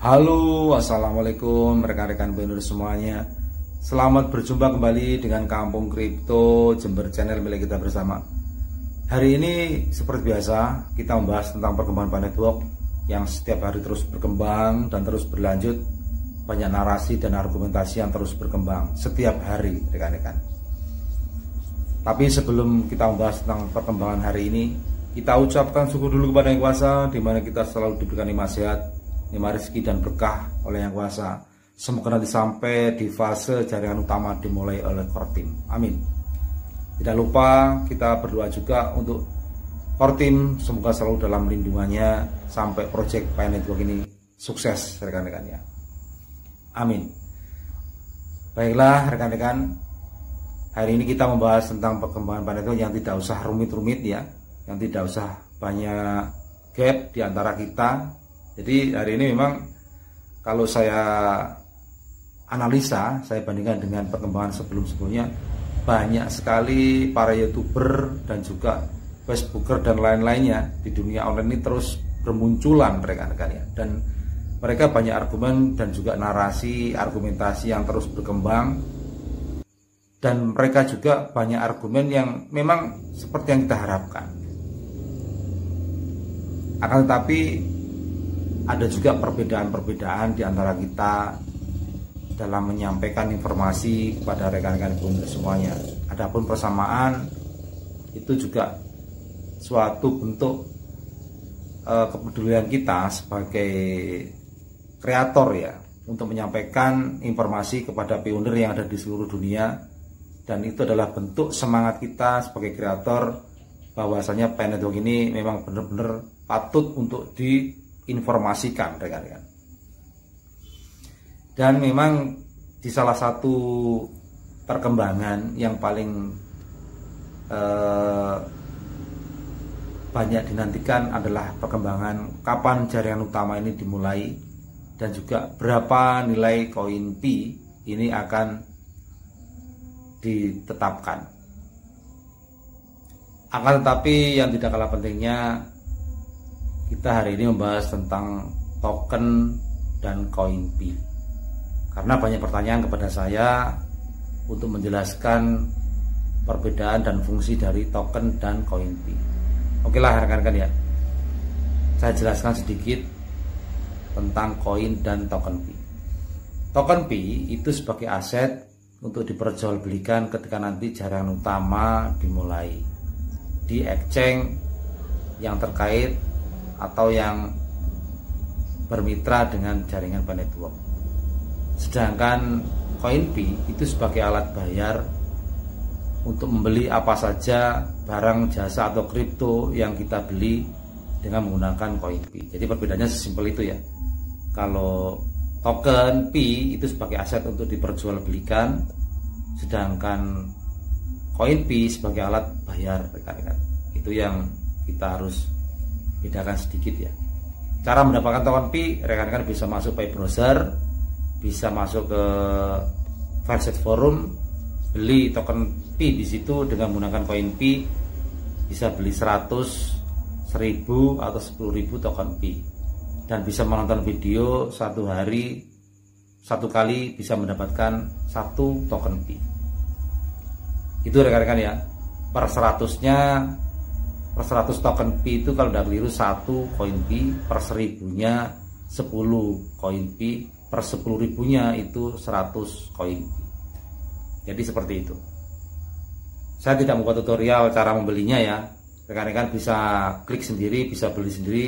Halo, assalamualaikum rekan-rekan pionir semuanya. Selamat berjumpa kembali dengan Kampung Kripto Jember channel milik kita bersama. Hari ini seperti biasa kita membahas tentang perkembangan Pi Network yang setiap hari terus berkembang dan terus berlanjut. Banyak narasi dan argumentasi yang terus berkembang setiap hari rekan-rekan. Tapi sebelum kita membahas tentang perkembangan hari ini, kita ucapkan syukur dulu kepada Yang Kuasa, di mana kita selalu diberikan nikmat sehat, nikmat rezeki dan berkah oleh Yang Kuasa. Semoga nanti sampai di fase jaringan utama dimulai oleh core team. Amin. Tidak lupa kita berdoa juga untuk core team, semoga selalu dalam lindungannya sampai project Pi Network ini sukses rekan-rekan ya. Amin. Baiklah rekan-rekan, hari ini kita membahas tentang perkembangan Pi Network yang tidak usah rumit-rumit ya, yang tidak usah banyak gap di antara kita. Jadi hari ini memang kalau saya analisa, saya bandingkan dengan perkembangan sebelum-sebelumnya, banyak sekali para YouTuber dan juga Facebooker dan lain-lainnya di dunia online ini terus bermunculan rekan-rekan ya. Dan mereka banyak argumen dan juga narasi, argumentasi yang terus berkembang. Dan mereka juga banyak argumen yang memang seperti yang kita harapkan. Akan tetapi ada juga perbedaan-perbedaan di antara kita dalam menyampaikan informasi kepada rekan-rekan pionir semuanya. Adapun persamaan itu juga suatu bentuk kepedulian kita sebagai kreator ya, untuk menyampaikan informasi kepada pionir yang ada di seluruh dunia. Dan itu adalah bentuk semangat kita sebagai kreator bahwasanya Pi Network ini memang benar-benar patut untuk diinformasikan rekan-rekan. Dan memang di salah satu perkembangan yang paling banyak dinantikan adalah perkembangan kapan jaringan utama ini dimulai dan juga berapa nilai koin Pi ini akan ditetapkan. Akan tetapi yang tidak kalah pentingnya, kita hari ini membahas tentang token dan koin Pi. Karena banyak pertanyaan kepada saya untuk menjelaskan perbedaan dan fungsi dari token dan koin Pi. Oke lah rekan-rekan ya, saya jelaskan sedikit tentang koin dan token Pi. Token Pi itu sebagai aset untuk diperjualbelikan ketika nanti jaringan utama dimulai di exchange yang terkait atau yang bermitra dengan jaringan Pi Network. Sedangkan koin Pi itu sebagai alat bayar untuk membeli apa saja barang, jasa atau kripto yang kita beli dengan menggunakan koin Pi. Jadi perbedaannya sesimpel itu ya. Kalau token Pi itu sebagai aset untuk diperjualbelikan, sedangkan koin Pi sebagai alat bayar rekan-rekan. Itu yang kita harus bedakan sedikit ya. Cara mendapatkan token Pi, rekan-rekan bisa masuk Pi browser, bisa masuk ke Verset Forum, beli token Pi di situ dengan menggunakan koin Pi, bisa beli 100, 1000 atau 10.000 token Pi. Dan bisa menonton video satu hari, satu kali bisa mendapatkan 1 token Pi. Itu rekan-rekan ya. Per 100-nya, per 100 token Pi itu kalau tidak keliru 1 koin Pi, per 1000-nya 10 koin Pi, per 10.000-nya itu 100 koin Pi. Jadi seperti itu. Saya tidak membuat tutorial cara membelinya ya. Rekan-rekan bisa klik sendiri, bisa beli sendiri,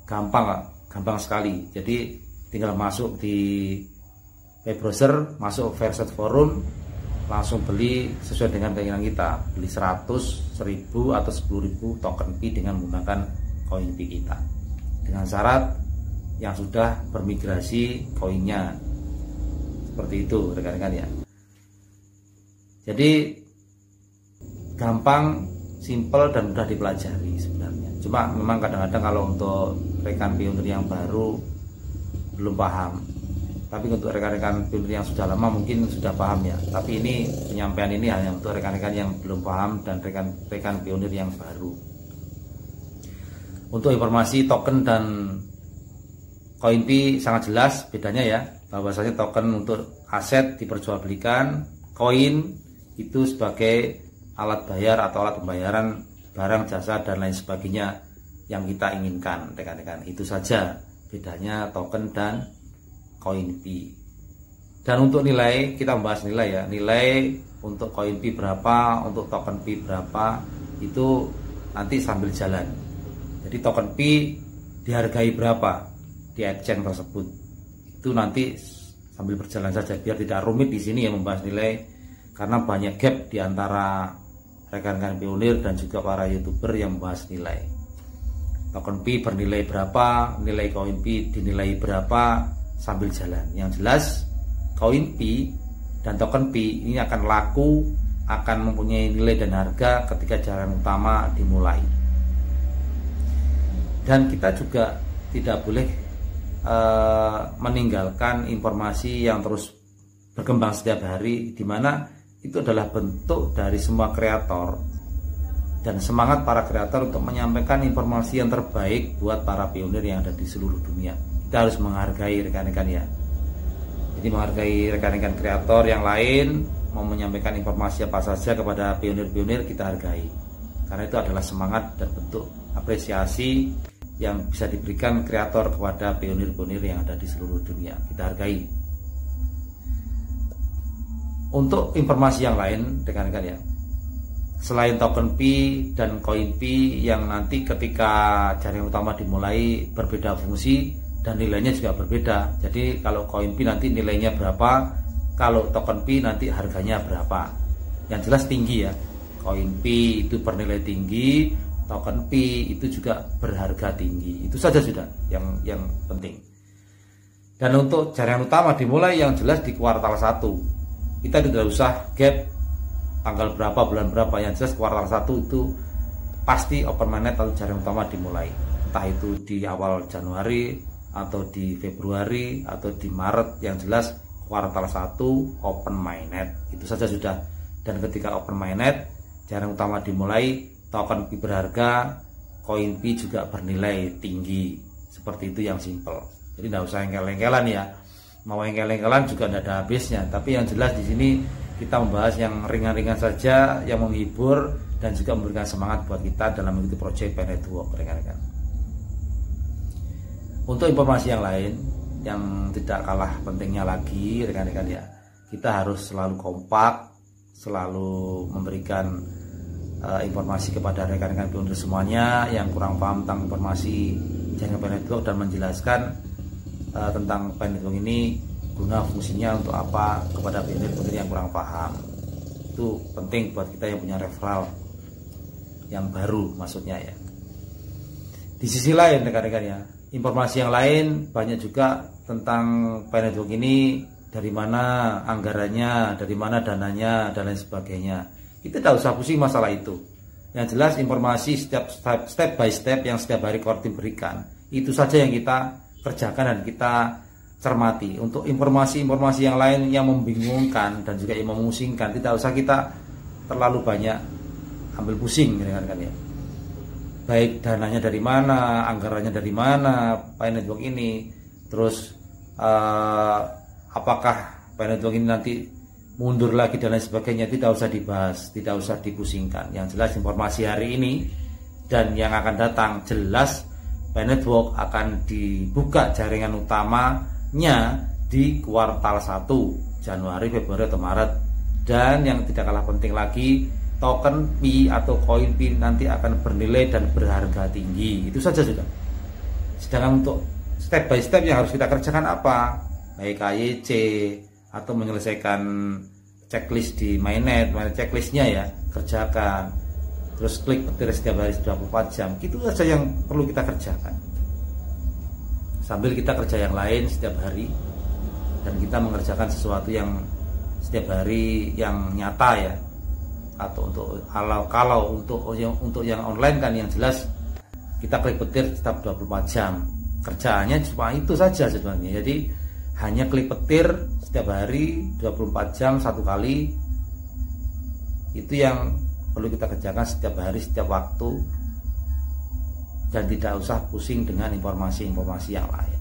gampang sekali. Jadi tinggal masuk di web browser, masuk Verset Forum, langsung beli sesuai dengan keinginan kita. Beli 100, 1000 atau 10.000 token Pi dengan menggunakan koin Pi kita. Dengan syarat yang sudah bermigrasi koinnya. Seperti itu rekan-rekan ya. Jadi gampang, simple dan mudah dipelajari sebenarnya. Cuma memang kadang-kadang kalau untuk rekan pionir yang baru belum paham. Tapi untuk rekan-rekan pionir yang sudah lama mungkin sudah paham ya. Tapi ini penyampaian ini hanya untuk rekan-rekan yang belum paham dan rekan-rekan pionir yang baru. Untuk informasi token dan CoinPi sangat jelas bedanya ya, bahwasanya token untuk aset diperjualbelikan, koin itu sebagai alat bayar atau alat pembayaran barang, jasa, dan lain sebagainya yang kita inginkan, rekan-rekan. Itu saja bedanya token dan CoinPi. Dan untuk nilai, kita membahas nilai ya. Nilai untuk CoinPi berapa, untuk token Pi berapa, itu nanti sambil jalan. Jadi token Pi dihargai berapa di exchange tersebut, itu nanti sambil berjalan saja, biar tidak rumit di sini ya membahas nilai, karena banyak gap di antara rekan-rekan pionir dan juga para YouTuber yang membahas nilai. Token Pi bernilai berapa, nilai CoinPi dinilai berapa, sambil jalan. Yang jelas CoinPi dan token Pi ini akan laku, akan mempunyai nilai dan harga ketika jalan utama dimulai. Dan kita juga tidak boleh meninggalkan informasi yang terus berkembang setiap hari, di mana itu adalah bentuk dari semua kreator dan semangat para kreator untuk menyampaikan informasi yang terbaik buat para pionir yang ada di seluruh dunia. Kita harus menghargai rekan-rekan ya. Jadi menghargai rekan-rekan kreator yang lain mau menyampaikan informasi apa saja kepada pionir-pionir, kita hargai, karena itu adalah semangat dan bentuk apresiasi yang bisa diberikan kreator kepada pionir-pionir yang ada di seluruh dunia. Kita hargai. Untuk informasi yang lain rekan-rekan ya, selain token Pi dan CoinPi yang nanti ketika jaringan utama dimulai berbeda fungsi dan nilainya juga berbeda. Jadi kalau CoinPi nanti nilainya berapa, kalau token Pi nanti harganya berapa. Yang jelas tinggi ya, CoinPi itu bernilai tinggi, token Pi itu juga berharga tinggi. Itu saja sudah yang penting. Dan untuk jaringan utama dimulai yang jelas di kuartal 1. Kita tidak usah gap tanggal berapa, bulan berapa. Yang jelas kuartal 1 itu pasti open mainnet atau jaringan utama dimulai. Entah itu di awal Januari atau di Februari atau di Maret, yang jelas kuartal 1 open mainnet. Itu saja sudah. Dan ketika open mainnet, jaringan utama dimulai, token Pi berharga, CoinPi juga bernilai tinggi. Seperti itu yang simple. Jadi tidak usah engkel-engkelan ya. Mau engkel-engkelan juga tidak ada habisnya. Tapi yang jelas di sini kita membahas yang ringan-ringan saja, yang menghibur dan juga memberikan semangat buat kita dalam mengikuti proyek Pi Network, rekan-rekan. Untuk informasi yang lain yang tidak kalah pentingnya lagi, rekan-rekan ya, kita harus selalu kompak, selalu memberikan informasi kepada rekan-rekan pionir semuanya yang kurang paham tentang informasi jaringan Pi Network, dan menjelaskan tentang Pi Network ini guna fungsinya untuk apa kepada pionir-pionir yang kurang paham. Itu penting buat kita yang punya referral yang baru, maksudnya ya. Di sisi lain rekan-rekan ya, informasi yang lain banyak juga tentang Pi Network ini, dari mana anggarannya, dari mana dananya, dan lain sebagainya. Kita tidak usah pusing masalah itu. Yang jelas informasi step by step yang setiap hari core team berikan, itu saja yang kita kerjakan dan kita cermati. Untuk informasi-informasi yang lain yang membingungkan dan juga yang memusingkan, tidak usah kita terlalu banyak ambil pusing, kan ya. Baik dananya dari mana, anggarannya dari mana Pi Network ini, terus apakah Pi Network ini nanti mundur lagi dan lain sebagainya, tidak usah dibahas, tidak usah dipusingkan. Yang jelas informasi hari ini dan yang akan datang, jelas Pi Network akan dibuka jaringan utamanya di kuartal 1 Januari, Februari atau Maret. Dan yang tidak kalah penting lagi, token Pi atau CoinPi nanti akan bernilai dan berharga tinggi. Itu saja sudah. Sedangkan untuk step by step yang harus kita kerjakan apa? Baik KYC atau menyelesaikan checklist di mainnet checklistnya ya, kerjakan. Terus klik petir setiap hari 24 jam. Itu saja yang perlu kita kerjakan. Sambil kita kerja yang lain setiap hari, dan kita mengerjakan sesuatu yang setiap hari yang nyata ya. Atau kalau untuk yang online kan yang jelas kita klik petir setiap 24 jam. Kerjaannya cuma itu saja sebenarnya. Jadi hanya klik petir setiap hari 24 jam satu kali. Itu yang perlu kita kerjakan setiap hari, setiap waktu, dan tidak usah pusing dengan informasi-informasi yang lain.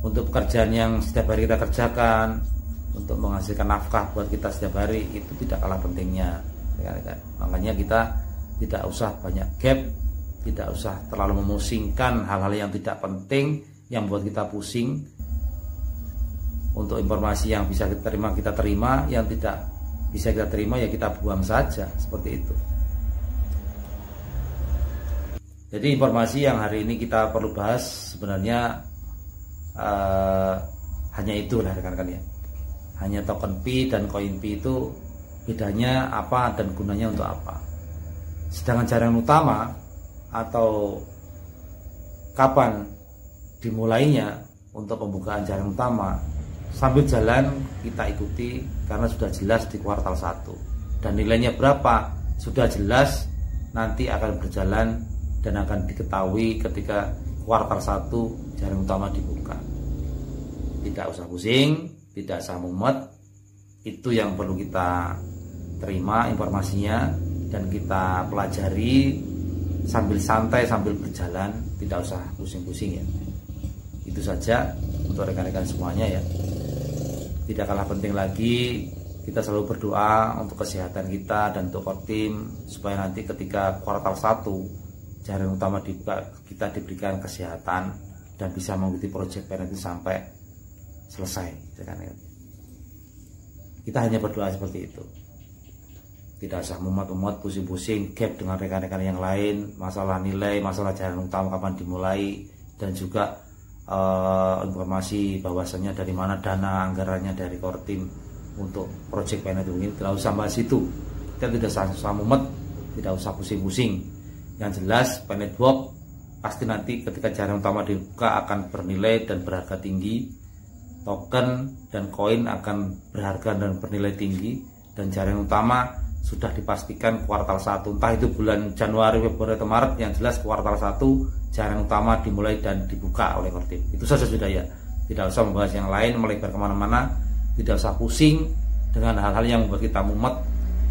untuk pekerjaan yang setiap hari kita kerjakan, untuk menghasilkan nafkah buat kita setiap hari, itu tidak kalah pentingnya, rekan-rekan. Makanya kita tidak usah banyak gap, tidak usah terlalu memusingkan hal-hal yang tidak penting yang buat kita pusing. Untuk informasi yang bisa kita terima, yang tidak bisa kita terima ya kita buang saja, seperti itu. Jadi informasi yang hari ini kita perlu bahas sebenarnya hanya itulah rekan-rekan ya. Hanya token Pi dan koin Pi itu bedanya apa dan gunanya untuk apa. Sedangkan jaringan utama atau kapan dimulainya untuk pembukaan jaringan utama, sambil jalan kita ikuti karena sudah jelas di kuartal 1 dan nilainya berapa sudah jelas, nanti akan berjalan dan akan diketahui ketika kuartal 1 jaringan utama dibuka. Tidak usah pusing, tidak usah mumet, itu yang perlu kita terima informasinya dan kita pelajari sambil santai, sambil berjalan, tidak usah pusing-pusing ya. Itu saja untuk rekan-rekan semuanya ya. Tidak kalah penting lagi, kita selalu berdoa untuk kesehatan kita dan untuk core team, supaya nanti ketika kuartal 1 jaringan utama dibuka, kita diberikan kesehatan dan bisa mengikuti proyek PNET itu sampai selesai. Kita hanya berdoa seperti itu. Tidak usah mumet-mumet, pusing-pusing, gap dengan rekan-rekan yang lain, masalah nilai, masalah jaringan utama kapan dimulai, dan juga informasi bahwasannya dari mana dana anggarannya dari core team untuk project PNET ini. Tidak usah bahas itu. Kita tidak usah mumet, tidak usah pusing-pusing. Yang jelas PNET Work pasti nanti ketika jaringan utama dibuka akan bernilai dan berharga tinggi, token dan koin akan berharga dan bernilai tinggi, dan jaringan utama sudah dipastikan kuartal 1, entah itu bulan Januari, Februari atau Maret, yang jelas kuartal 1 jaringan utama dimulai dan dibuka oleh core team. Itu saja sudah ya. Tidak usah membahas yang lain, melebar kemana-mana. Tidak usah pusing dengan hal-hal yang membuat kita mumet.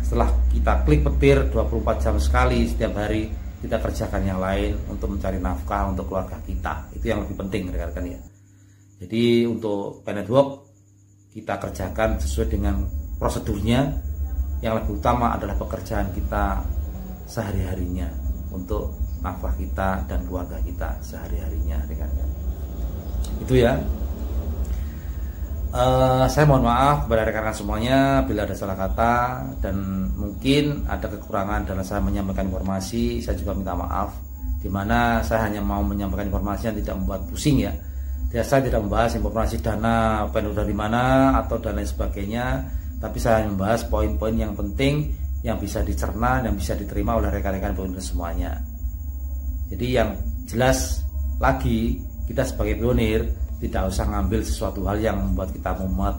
Setelah kita klik petir 24 jam sekali setiap hari, kita kerjakan yang lain untuk mencari nafkah untuk keluarga kita. Itu yang lebih penting rekan-rekan ya. Jadi untuk PNET Work kita kerjakan sesuai dengan prosedurnya. Yang lebih utama adalah pekerjaan kita sehari-harinya untuk nafkah kita dan keluarga kita sehari-harinya, rekan-rekan. Itu ya. Saya mohon maaf kepada rekan-rekan semuanya bila ada salah kata dan mungkin ada kekurangan dalam saya menyampaikan informasi. Saya juga minta maaf, dimana saya hanya mau menyampaikan informasi yang tidak membuat pusing ya. Saya tidak membahas informasi dana PNET dari mana atau dan lain sebagainya, tapi saya membahas poin-poin yang penting yang bisa dicerna dan bisa diterima oleh rekan-rekan pionir semuanya. Jadi yang jelas lagi, kita sebagai pionir tidak usah ngambil sesuatu hal yang membuat kita mumet.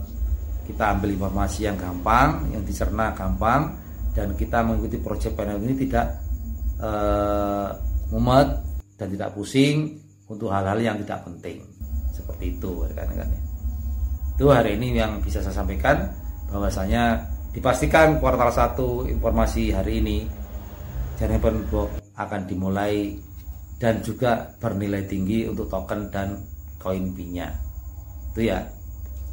Kita ambil informasi yang gampang, yang dicerna gampang, dan kita mengikuti proyek PNET ini tidak mumet dan tidak pusing untuk hal-hal yang tidak penting. Seperti itu rekan-rekan. Itu hari ini yang bisa saya sampaikan, bahwasanya dipastikan kuartal 1 informasi hari ini jaringan PNET Work akan dimulai dan juga bernilai tinggi untuk token dan koin Pi-nya. Itu ya,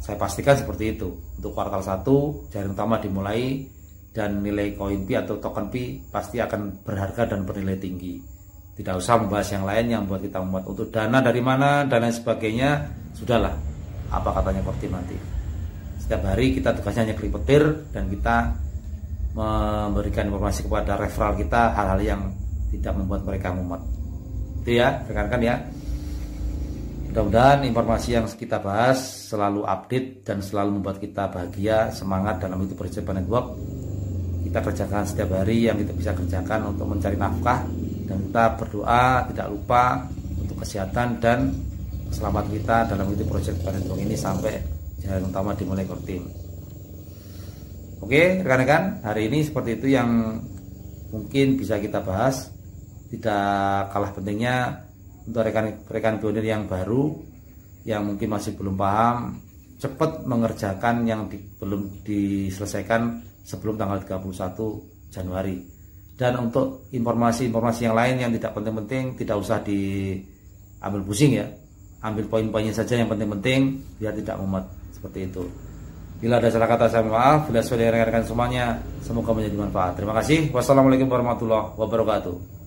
saya pastikan seperti itu. Untuk kuartal 1 jaringan utama dimulai dan nilai koin Pi atau token Pi pasti akan berharga dan bernilai tinggi. Tidak usah membahas yang lain yang buat kita membuat untuk dana dari mana dan lain sebagainya. Sudahlah, apa katanya core team nanti. Setiap hari kita tugasnya hanya klik petir dan kita memberikan informasi kepada referral kita hal-hal yang tidak membuat mereka mumet. Itu ya rekan-rekan ya. Mudah-mudahan informasi yang kita bahas selalu update dan selalu membuat kita bahagia, semangat dalam itu proyek PNET Work. Kita kerjakan setiap hari yang kita bisa kerjakan untuk mencari nafkah, dan kita berdoa tidak lupa untuk kesehatan dan keselamatan kita dalam itu proyek PNET Work ini sampai jalan utama dimulai core team. Oke rekan-rekan, hari ini seperti itu yang mungkin bisa kita bahas. Tidak kalah pentingnya untuk rekan-rekan pionir yang baru yang mungkin masih belum paham, cepat mengerjakan yang belum diselesaikan sebelum tanggal 31 Januari. Dan untuk informasi-informasi yang lain yang tidak penting-penting, tidak usah diambil pusing ya. ambil poin-poinnya saja yang penting-penting biar tidak mumet seperti itu. Bila ada salah kata saya maaf, bila sudah rekan-rekan semuanya semoga menjadi manfaat. Terima kasih. Wassalamualaikum warahmatullahi wabarakatuh.